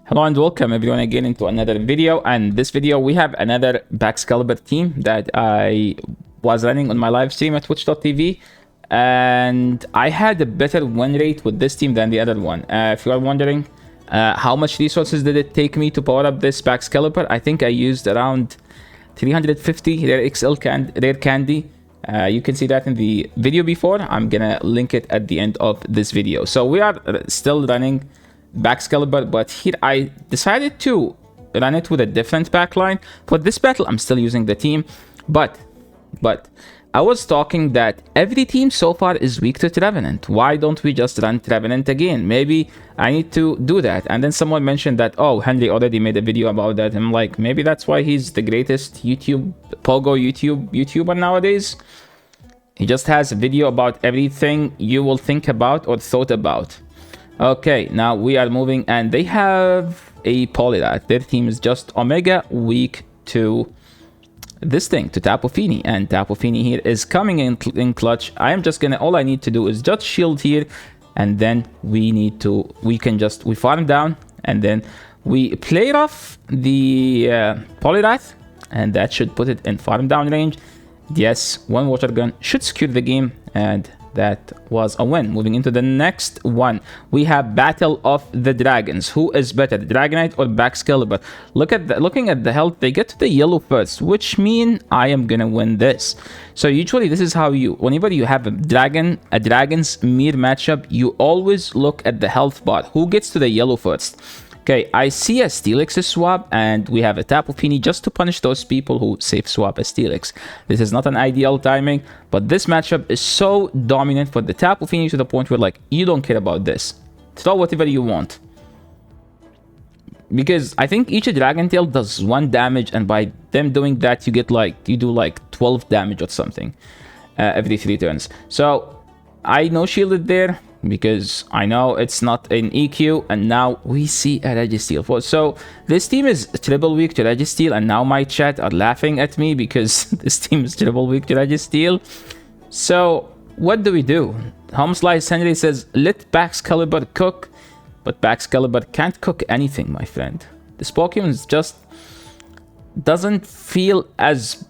Hello and welcome everyone again into another video. And this video we have another Baxcalibur team that I was running on my live stream at twitch.tv, and I had a better win rate with this team than the other one. If you are wondering how much resources did it take me to power up this Baxcalibur, I think I used around 350 rare XL rare candy. You can see that in the video before. I'm gonna link it at the end of this video. So we are still running Baxcalibur, but here I decided to run it with a different backline. For this battle, I'm still using the team, but I was talking that every team so far is weak to Trevenant. Why don't we just run Trevenant again? Maybe I need to do that. And then someone mentioned that, oh, Henry already made a video about that. I'm like, maybe that's why he's the greatest YouTuber nowadays. He just has a video about everything you will think about or thought about. Okay, now we are moving, and they have a Polyrat. Their team is just Omega, weak to this thing, to Tapu Fini, and Tapu Fini here is coming in clutch. I am just gonna, all I need to do is just shield here, and then we farm down, and then we play off the Polyrat, and that should put it in farm down range. Yes, one water gun should secure the game, and that was a win. Moving into the next one, we have Battle of the Dragons. Who is better, Dragonite or Baxcalibur? Looking at the health, they get to the yellow first, which mean I am gonna win this. So usually this is how whenever you have a dragon's mirror matchup, you always look at the health bar. Who gets to the yellow first? Okay, I see a Steelix swap, and we have a Tapu Fini just to punish those people who safe swap a Steelix. This is not an ideal timing, but this matchup is so dominant for the Tapu Fini to the point where, like, you don't care about this. Throw whatever you want. Because I think each Dragon Tail does 1 damage, and by them doing that, you do like 12 damage or something every 3 turns. So I no shielded there, because I know it's not an EQ, and now we see a Registeel. So this team is triple weak to Registeel, and now my chat are laughing at me because this team is triple weak to Registeel. So what do we do? Home Slice Henry says, let Baxcalibur cook, but Baxcalibur can't cook anything, my friend. This Pokemon just doesn't feel as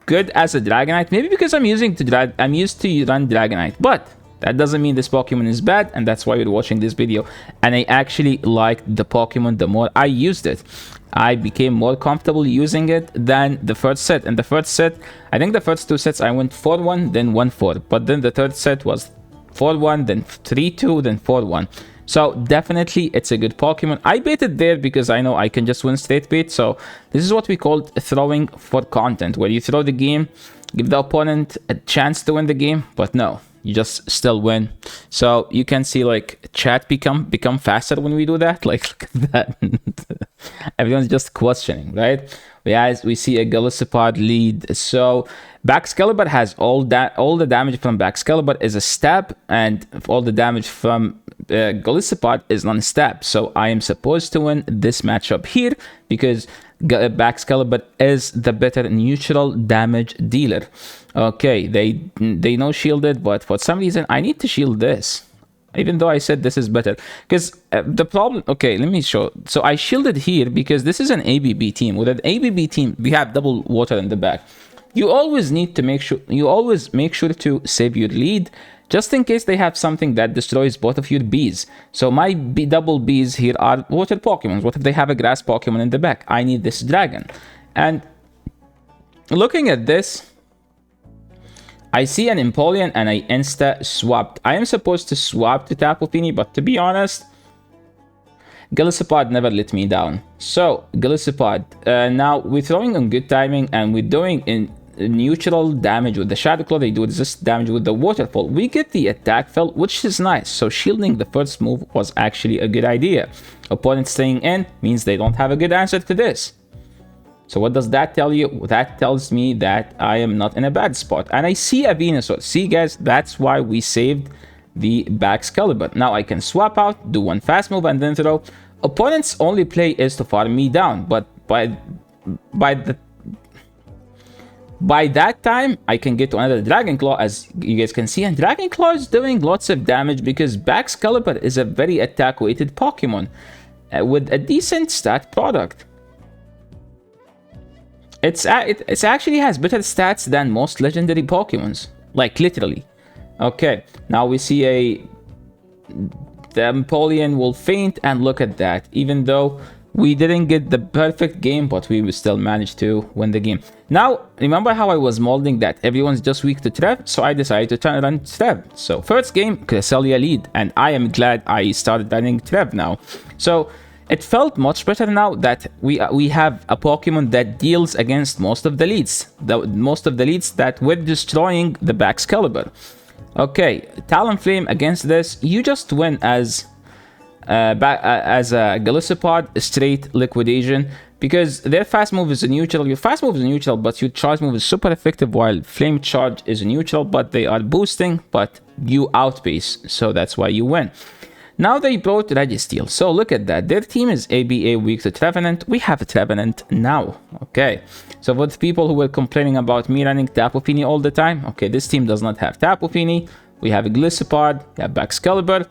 good as a Dragonite. Maybe because I'm used to run Dragonite, but that doesn't mean this Pokemon is bad, and that's why you're watching this video. And I actually liked the Pokemon the more I used it. I became more comfortable using it than the first set. And the first set, I think the first 2 sets I went 4-1, then 1-4. But then the third set was 4-1, then 3-2, then 4-1. So definitely it's a good Pokemon. I baited there because I know I can just win straight bait. So this is what we call throwing for content, where you throw the game, give the opponent a chance to win the game, but no, you just still win. So you can see, like, chat become faster when we do that. Like, look at that. Everyone's just questioning, right? We see a Golisopod lead. So Baxcalibur has all the damage from Baxcalibur is a stab, and all the damage from Golisopod is non-stab. So I am supposed to win this matchup here because Baxcalibur is the better neutral damage dealer. Okay, they no shielded, but for some reason I need to shield this, even though I said this is better. Because the problem, okay, let me show. So I shielded here because this is an ABB team. With an ABB team, we have double water in the back. You always need to make sure to save your lead, just in case they have something that destroys both of your bees. So my double bees here are water Pokemons. What if they have a grass Pokemon in the back? I need this dragon. And looking at this, I see an Empoleon and I insta swapped. I am supposed to swap to Tapu Fini, but to be honest, Golisopod never let me down. So Golisopod, now we're throwing on good timing, and we're doing in neutral damage with the Shadow Claw. They do resist damage with the Waterfall. We get the attack fill, which is nice. So shielding the first move was actually a good idea. Opponent staying in means they don't have a good answer to this. So what does that tell you? That tells me that I am not in a bad spot. And I see a Venusaur. See, guys, that's why we saved the Baxcalibur. Now I can swap out, do 1 fast move, and then throw. Opponent's only play is to farm me down. But by that time, I can get to another Dragon Claw, as you guys can see. And Dragon Claw is doing lots of damage because Baxcalibur is a very attack-weighted Pokemon. with a decent stat product. It actually has better stats than most legendary Pokemons, like literally. Okay, now we see the Empoleon will faint, and look at that. Even though we didn't get the perfect game, but we still managed to win the game. Now, remember how I was molding that everyone's just weak to Trev? So I decided to turn on Trev. So first game, Cresselia lead, and I am glad I started running Trev now. So it felt much better now that we have a Pokemon that deals against most of the leads. Most of the leads that were destroying the Baxcalibur. Okay, Talonflame against this, you just win as a Golisopod, straight liquidation, because their fast move is a neutral. Your fast move is neutral, but your charge move is super effective, while Flame Charge is neutral, but they are boosting, but you outpace, so that's why you win. Now they brought Registeel, so look at that. Their team is ABA weak to Trevenant. We have a Trevenant now. Okay, so for the people who were complaining about me running Tapu Fini all the time, okay, this team does not have Tapu Fini. We have a Golisopod, we have Baxcalibur,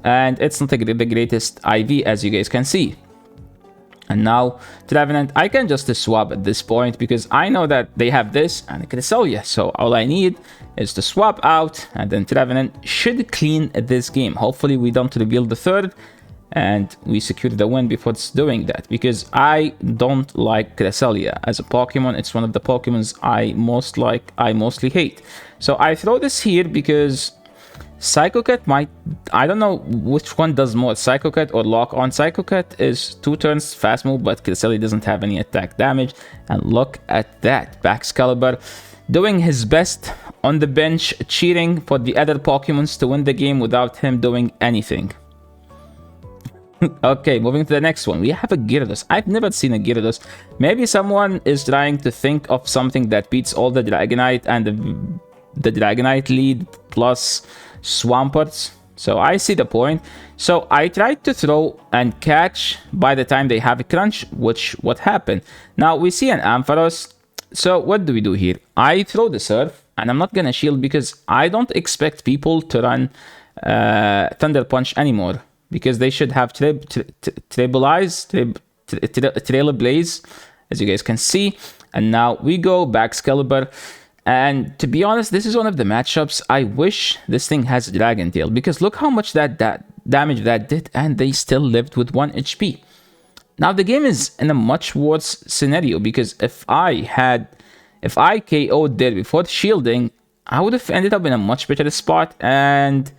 and it's not the greatest IV, as you guys can see. And now Trevenant, I can just swap at this point because I know that they have this and I can sell you. So all I need is to swap out, and then Trevenant should clean this game. Hopefully we don't reveal the third and we secure the win before it's doing that, because I don't like Cresselia as a Pokemon. It's one of the Pokemons I mostly hate. So I throw this here because Psycho Cut might, I don't know which one does more, Psycho Cut or Lock On. Psycho Cut is 2 turns fast move, but Cresselia doesn't have any attack damage. And look at that, Baxcalibur doing his best on the bench, cheating for the other Pokemons to win the game without him doing anything. Okay, moving to the next one. We have a Gyarados. I've never seen a Gyarados. Maybe someone is trying to think of something that beats all the Dragonite and the Dragonite lead plus Swamparts. So I see the point. So I tried to throw and catch by the time they have a crunch, which what happened. Now we see an Ampharos. So what do we do here? I throw the Surf, and I'm not gonna shield because I don't expect people to run Thunder Punch anymore, because they should have Trail Blaze, as you guys can see. And now we go Baxcalibur. And to be honest, this is one of the matchups I wish this thing has Dragon Tail, because look how much that damage that did, and they still lived with 1 HP. Now the game is in a much worse scenario, because if I KO'd there before shielding, I would have ended up in a much better spot. And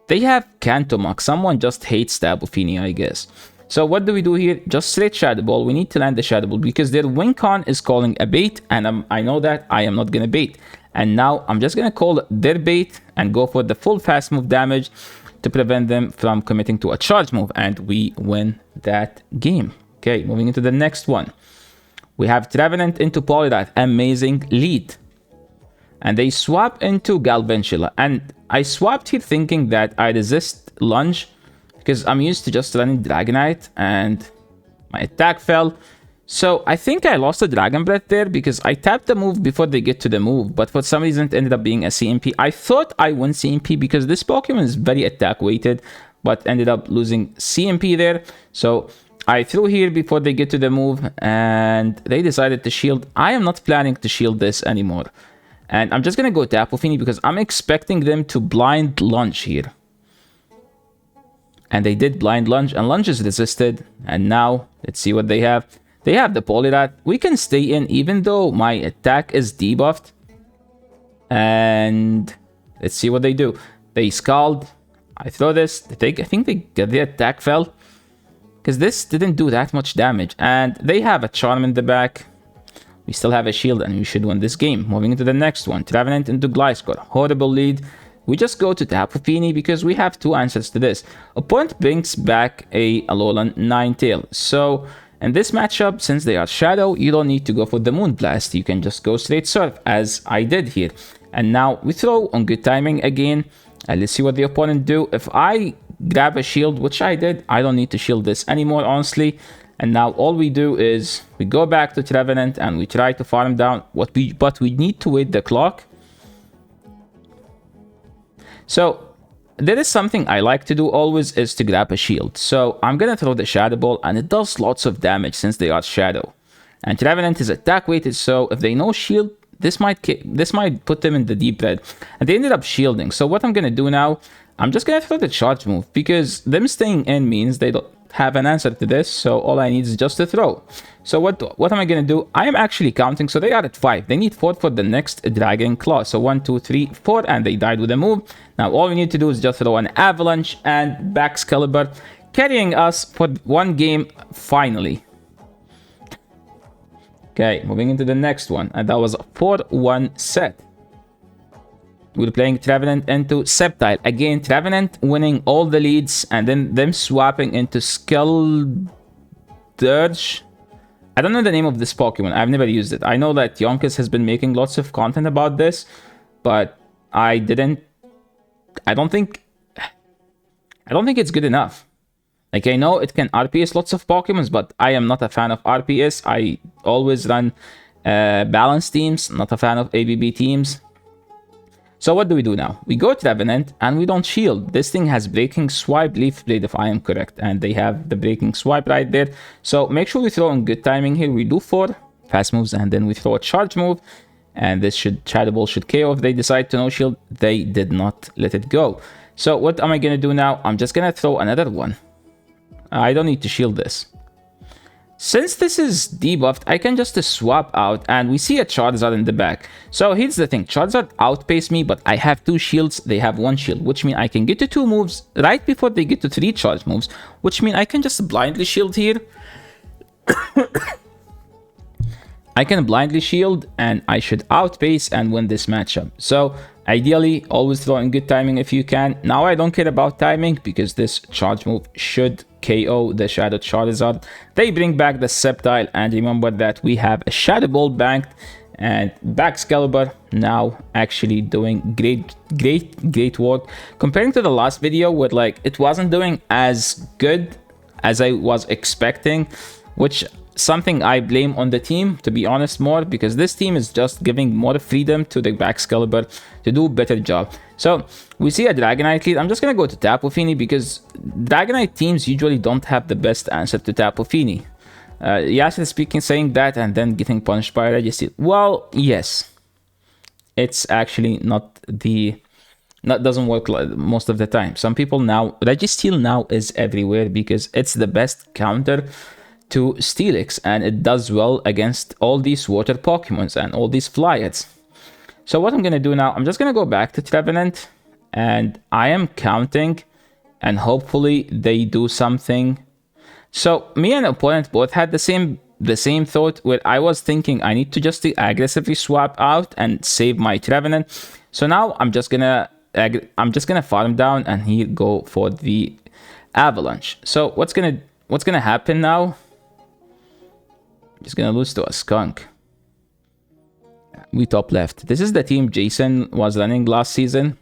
they have Cantomac. Someone just hates Tapu Fini, I guess. So what do we do here? Just straight Shadow Ball. We need to land the Shadow Ball because their Wincon is calling a bait, and I know that I am not gonna bait. And now I'm just gonna call their bait and go for the full fast move damage to prevent them from committing to a charge move, and we win that game. Okay, moving into the next one. We have Trevenant into Poliwrath. Amazing lead. And they swap into Galvantula. And I swapped here thinking that I resist Lunge, because I'm used to just running Dragonite and my attack fell. So I think I lost a Dragon Breath there because I tapped the move before they get to the move, but for some reason it ended up being a CMP. I thought I won CMP because this Pokemon is very attack weighted, but ended up losing CMP there. So I threw here before they get to the move, and they decided to shield. I am not planning to shield this anymore. And I'm just going to go Tapu Fini because I'm expecting them to blind lunge here. And they did blind lunge, and lunge is resisted. And now, let's see what they have. They have the Poliwrath. We can stay in even though my attack is debuffed. And let's see what they do. They Scald. I throw this. I think the attack fell, because this didn't do that much damage. And they have a Charm in the back. We still have a shield, and we should win this game. Moving into the next one. Trevenant into Gliscor. Horrible lead. We just go to Tapu Fini because we have 2 answers to this. Opponent brings back a Alolan Ninetale. So in this matchup, since they are Shadow, you don't need to go for the Moonblast. You can just go straight Surf, as I did here. And now we throw on good timing again. And let's see what the opponent do. If I grab a shield, which I did, I don't need to shield this anymore, honestly. And now all we do is we go back to Trevenant and we try to farm down but we need to wait the clock. So there is something I like to do always is to grab a shield. So I'm gonna throw the Shadow Ball, and it does lots of damage since they are Shadow. And Trevenant is attack weighted, so if they no shield, this might put them in the deep red. And they ended up shielding. So what I'm gonna do now, I'm just gonna throw the charge move, because them staying in means they don't have an answer to this, so all I need is just to throw. So what am I gonna do? I am actually counting, so they are at 5. They need 4 for the next Dragon Claw. So 1, 2, 3, 4, and they died with a move. Now all we need to do is just throw an Avalanche and Baxcalibur, carrying us for one game finally. Okay, moving into the next one, and that was a 4-1 set. We're playing Trevenant into Sceptile. Again, Trevenant winning all the leads, and then them swapping into Skeldurge. I don't know the name of this Pokemon. I've never used it. I know that Yonkers has been making lots of content about this, but I don't think it's good enough. Like, I know it can RPS lots of Pokemons, but I am not a fan of RPS. I always run balanced teams, not a fan of ABB teams. So what do we do now? We go Trevenant, and we don't shield. This thing has Breaking Swipe, Leaf Blade, if I am correct. And they have the Breaking Swipe right there. So make sure we throw in good timing here. We do 4 fast moves, and then we throw a charge move. And this Shadow Ball should KO if they decide to no shield. They did not let it go. So what am I going to do now? I'm just going to throw another one. I don't need to shield this. Since this is debuffed, I can just swap out, and we see a Charizard in the back. So here's the thing, Charizard outpaced me, but I have 2 shields, they have 1 shield, which means I can get to 2 moves right before they get to 3 charge moves, which means I can just blindly shield here. I can blindly shield, and I should outpace and win this matchup. So ideally, always throw in good timing if you can. Now I don't care about timing, because this charge move should KO the Shadow Charizard. They bring back the Sceptile, and remember that we have a Shadow Ball banked, and Baxcalibur now actually doing great work. Comparing to the last video where like it wasn't doing as good as I was expecting, which something I blame on the team, to be honest, more, because this team is just giving more freedom to the Baxcalibur to do a better job. So we see a Dragonite lead. I'm just gonna go to Tapu Fini, because Dragonite teams usually don't have the best answer to Tapu Fini. Yasser speaking, saying that, and then getting punished by Registeel. Well, yes, it's actually not doesn't work most of the time. Some people now, Registeel now is everywhere because it's the best counter to Steelix, and it does well against all these water Pokemons and all these Flyets. So what I'm gonna do now, I'm just gonna go back to Trevenant, and I am counting, and hopefully they do something. So me and opponent both had the same thought, where I was thinking I need to just aggressively swap out and save my Trevenant. So now I'm just gonna farm down and here go for the Avalanche. So what's gonna happen now? Just gonna lose to a Skunk. We top left. This is the team Jason was running last season,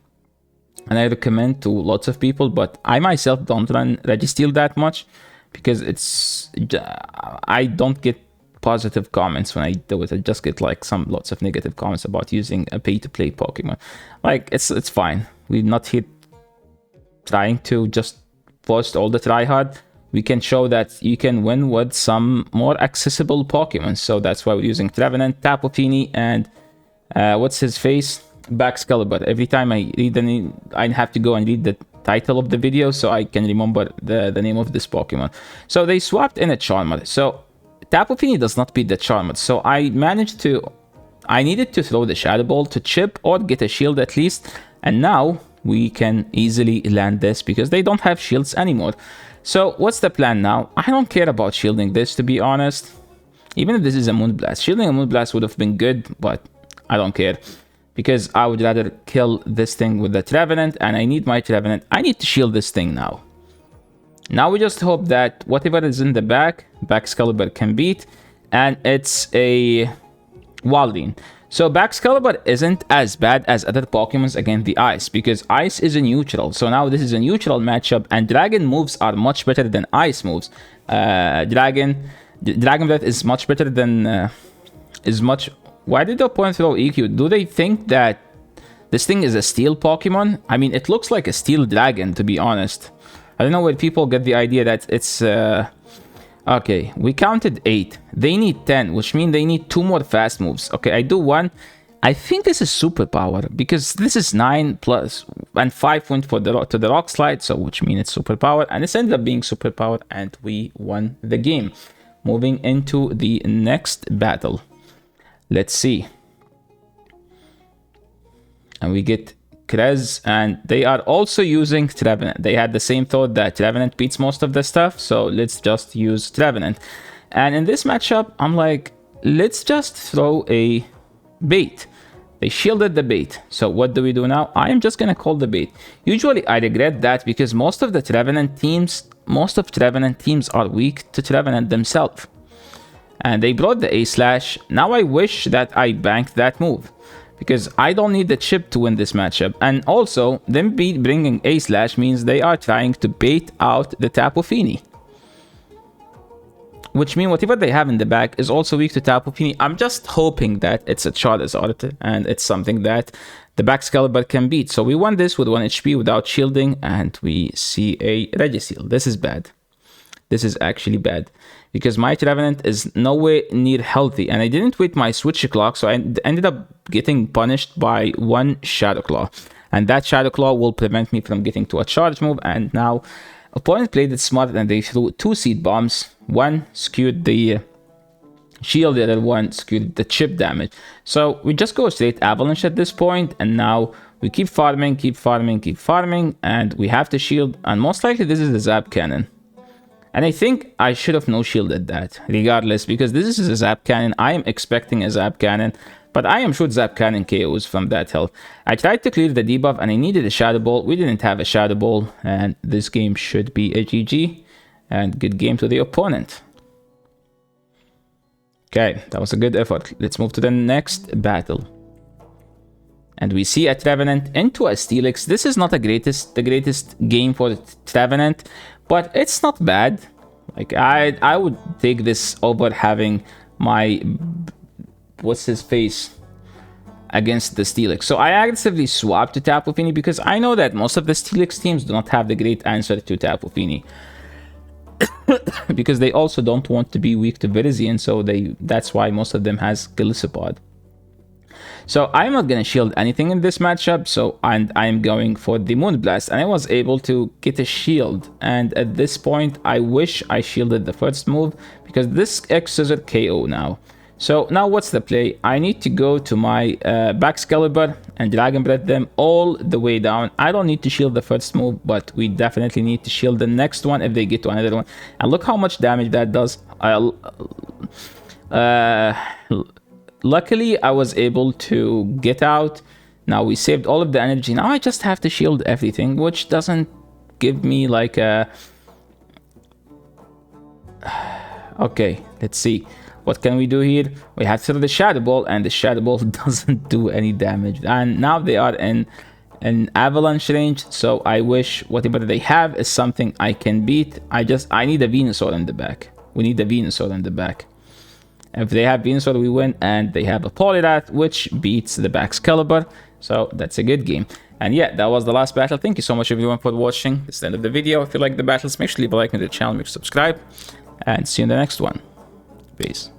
and I recommend to lots of people, but I myself don't run Registeel that much because I don't get positive comments when I do it. I just get like lots of negative comments about using a pay-to-play Pokemon. Like it's fine. We're not here trying to just post all the try-hard. We can show that you can win with some more accessible Pokemon. So that's why we're using Trevenant, Tapu Fini, and what's his face? Baxcalibur. Every time I read the name, I have to go and read the title of the video so I can remember the name of this Pokemon. So they swapped in a Charmander. So Tapu Fini does not beat the Charmander. So I needed to throw the Shadow Ball to chip or get a shield at least. And now we can easily land this because they don't have shields anymore. So what's the plan now? I don't care about shielding this, to be honest. Even if this is a Moonblast. Shielding a Moonblast would have been good, but I don't care. Because I would rather kill this thing with the Trevenant, and I need my Trevenant. I need to shield this thing now. Now we just hope that whatever is in the back, Baxcalibur can beat. And it's a Waldine. So Baxcalibur isn't as bad as other Pokemons against the Ice, because Ice is a neutral. So now this is a neutral matchup, and Dragon moves are much better than Ice moves. Dragon Breath is much better than... Why did the opponent throw EQ? Do they think that This thing is a steel Pokemon. I mean, it looks like a steel dragon, to be honest. I don't know where people get the idea that it's... Okay, we counted 8. They need 10, which means they need 2 more fast moves. Okay, I do 1. I think this is superpower, because this is 9 plus, and 5 went for to the rock slide, so which means it's superpower, and this ended up being superpower, and we won the game. Moving into the next battle. Let's see. And we get Krez, and they are also using Trevenant. They had the same thought that Trevenant beats most of the stuff, so let's just use Trevenant. And in this matchup, I'm like, let's just throw a bait. They shielded the bait. So what do we do now? I am just gonna call the bait. Usually I regret that because most of Trevenant teams are weak to Trevenant themselves. And they brought the A-Slash. Now I wish that I banked that move, because I don't need the chip to win this matchup. And also, them bringing A-Slash means they are trying to bait out the Tapu Fini. Which means whatever they have in the back is also weak to Tapu Fini. I'm just hoping that it's a Charizard and it's something that the Baxcalibur can beat. So we won this with 1 HP without shielding, and we see a Regiseal. This is bad. This is actually bad, because my Trevenant is nowhere near healthy, and I didn't wait my switch clock, so I ended up getting punished by 1 Shadow Claw. And that Shadow Claw will prevent me from getting to a charge move, and now opponent played it smart and they threw 2 Seed Bombs. 1 skewed the shield, the other one skewed the chip damage. So we just go straight Avalanche at this point, and now we keep farming, and we have to shield, and most likely this is the Zap Cannon. And I think I should have no shielded that, regardless, because this is a Zap Cannon. I am expecting a Zap Cannon, but I am sure Zap Cannon KOs from that health. I tried to clear the debuff, and I needed a Shadow Ball. We didn't have a Shadow Ball, and this game should be a GG. And good game to the opponent. Okay, that was a good effort. Let's move to the next battle. And we see a Trevenant into a Steelix. This is not the greatest game for Trevenant, but it's not bad. Like, I would take this over having my... what's his face? Against the Steelix. So I aggressively swapped to Tapu Fini because I know that most of the Steelix teams do not have the great answer to Tapu Fini. Because they also don't want to be weak to Virizion, so that's why most of them has Golisopod. So I'm not gonna shield anything in this matchup, and I'm going for the Moonblast, and I was able to get a shield. And at this point, I wish I shielded the first move, because this X-Scissor KO now. So now what's the play? I need to go to my Baxcalibur and Dragon Breath them all the way down. I don't need to shield the first move, but we definitely need to shield the next one if they get to another one. And look how much damage that does. Luckily, I was able to get out. Now we saved all of the energy. Now I just have to shield everything, which doesn't give me like a... Okay, let's see. What can we do here? We have to throw the Shadow Ball, and the Shadow Ball doesn't do any damage. And now they are in an Avalanche range, so I wish whatever they have is something I can beat. I need a Venusaur in the back. We need a Venusaur in the back. If they have Venusaur, we win, and they have a Poliwrath, which beats the Baxcalibur. So that's a good game. And yeah, that was the last battle. Thank you so much everyone for watching. This is the end of the video. If you like the battles, make sure to leave a like and subscribe. And see you in the next one. Peace.